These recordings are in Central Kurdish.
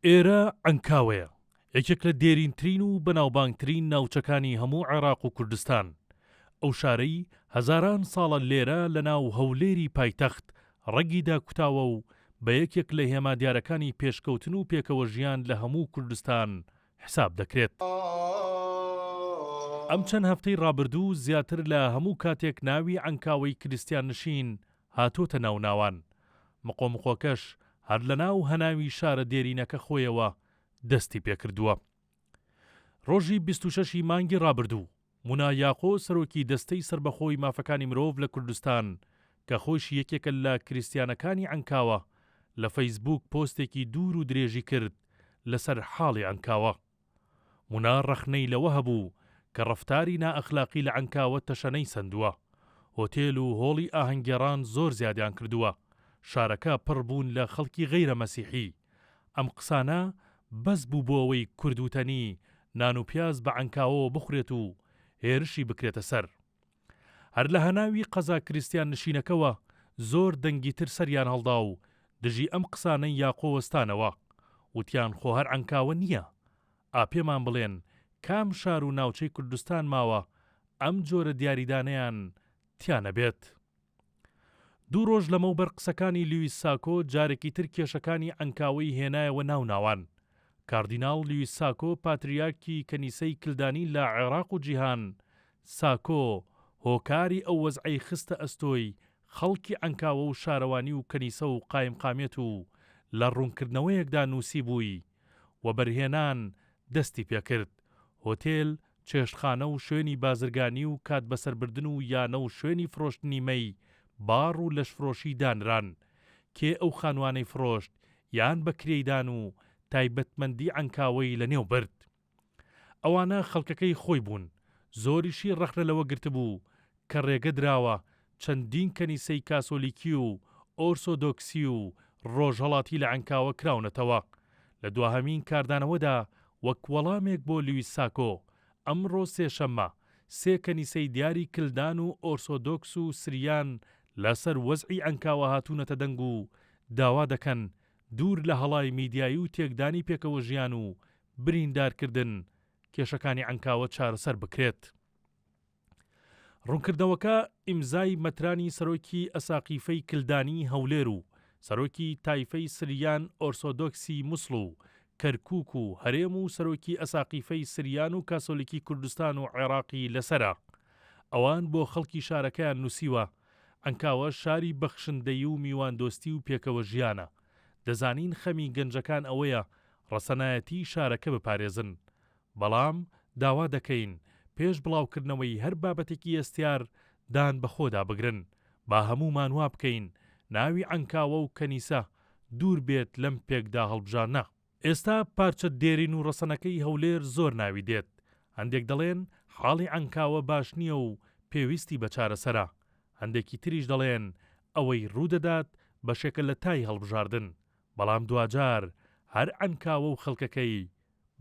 ئێرە عەنکاوەیە، یەکێک لە دێرینترین و بەناوبانگترین ناوچەکانی هەموو عێراق و کوردستان. ئەو شارەی هەزاران ساڵە لێرە لە ناو هەولێری پایتەخت ڕەگیدا کوتاوە و بە یەکێک لە هێما دیارەکانی پێشکەوتن و پێکەوە ژیان لە هەموو کوردستان حساب دەکرێت. ئەم چەند هەفتەی ڕابردوو زیاتر لە هەموو کاتێک ناوی عەنکاوەی کریستیان نشین هاتۆتە ناوناوان. مقۆمقۆکەش هەر لە ناو هەناوی شارە دێرینەکە خۆیەوە دەستی پێکردووە. ڕۆژی 26 مانگی ڕابردوو مونا یاقۆ سەرۆکی دەستەی سربەخۆی مافەکانی مرۆڤ لە کوردستان کە خۆش یەکێکە لە کریستیانەکانی عەنکاوە لە فەیسبووک پۆستێکی دوور و درێژی کرد لەسەر حاڵی عەنکاوە. مونا ڕەخنەی لەوە هەبوو کە ڕەفتاری نائەخلاقی لە عەنکاوە تەشەنەی سەندووە. هۆتێل و هۆڵی ئاهەنگگێڕان زۆر زیادیان کردووە. شارەکە پڕ بوون لە خەڵکی غەیرە مەسیحی. ئەم قسانە بەس بوو بۆ ئەوەی کوردوتەنی نان و پیاز بە عەنکاوەوە بخورێت و هێرشی بکرێتە سەر. هەر لە هەناوی قەزا کریستیان نشینەکەوە زۆر دەنگی تر سەریان هەڵدا و دژی ئەم قسانەی یاقۆ وەستانەوە. وتیان خۆ هەر عەنکاوە نییە. پێمان بڵێن کام شار و ناوچەی کوردستان ماوە ئەم جۆرە دیاریدانەیان تیانە بێت. دوو ڕۆژ لەمەوبەر قسەکانی لویس ساکۆ جارێکی تر کێشەکانی عەنکاوەی هێنایەوە ناوناوان. کاردیناڵ لویس ساکۆ پاتریارکی کەنیسەی کلدانی لە عێراق و جیهان. ساکۆ هۆکاری ئەو وەزعەی خستە ئەستۆی خەڵکی عەنکاوە و شارەوانی و کەنیسە و قایمقامێت و لە ڕوونکردنەوەیەکدا نووسی بووی و بەرهێنان دەستی پێکرد. هۆتێل، چێشتخانە و شوێنی بازرگانی و کات بەسەربردن و یانە و شوێنی فرۆشتنی مەی باڕ و لەشفرۆشی دانران کێ ئەو خانوانەی فرۆشت یان بەکرێدان و تایبەتمەندی عەنکاوەی لە نێو برد. ئەوانە خەڵکەکەی خۆی بوون. زۆریشی ڕەخنە لەوە گرتبوو کە ڕێگە دراوە چەندین کەنیسەی کاسۆلیکی و ئۆرسۆدۆکسی و ڕۆژهەڵاتی لە عەنکاوە کراونەتەوە. لە دواهەمین کاردانەوەدا وەک وەڵامێک بۆ لویس ساکۆ ئەمڕۆ سێشەممە 3 کەنیسەی دیاری کلدان و ئۆرسۆدۆکس و سریان لەسەر وەزعی عەنکاوە هاتوونەتە دەنگ و داوا دەکەن دوور لە هەڵای میدیایی و تێکدانی پێکەوە ژیان و بریندارکردن کێشەکانی عەنکاوە چارەسەر بکرێت. ڕوونکردنەوەکە ئیمزای مەترانی سەرۆکی ئەساقیفەی کلدانی هەولێر و سەرۆکی تایفەی سریان ئۆرسۆدۆکسی موسڵ و کەرکووک و هەرێم و سەرۆکی ئەساقیفەی سریان و کاسۆلیکی کوردستان و عێراقی لەسەرە. ئەوان بۆ خەڵکی شارەکەیان نووسیوە عەنکاوە شاری بەخشندەیی و میواندۆستی و پێکەوە ژیانە. دەزانین خەمی گەنجەکان ئەوەیە ڕەسەنایەتی شارەکە بپارێزن. بەڵام داوا دەکەین پێش بڵاوکردنەوەی هەر بابەتێکی ئێستیار دان بەخۆدا بگرن. با هەموومان وا بکەین ناوی عەنکاوە و کەنیسە دوور بێت لەم پێکدا هەڵبژانە. ئێستا پارچە دێرین و ڕەسەنەکەی هەولێر زۆر ناوی دێت. هەندێک دەڵێن حاڵی عەنکاوە باش نییە و پێویستی بە چارەسەرە. هەندێکی تریش دەڵێن ئەوەی ڕوودەدات بەشێکە لە تای هەڵبژاردن. بەڵام دوجار هەر عەنکاوە و خەڵکەکەی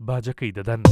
باجەکەی دەدەن.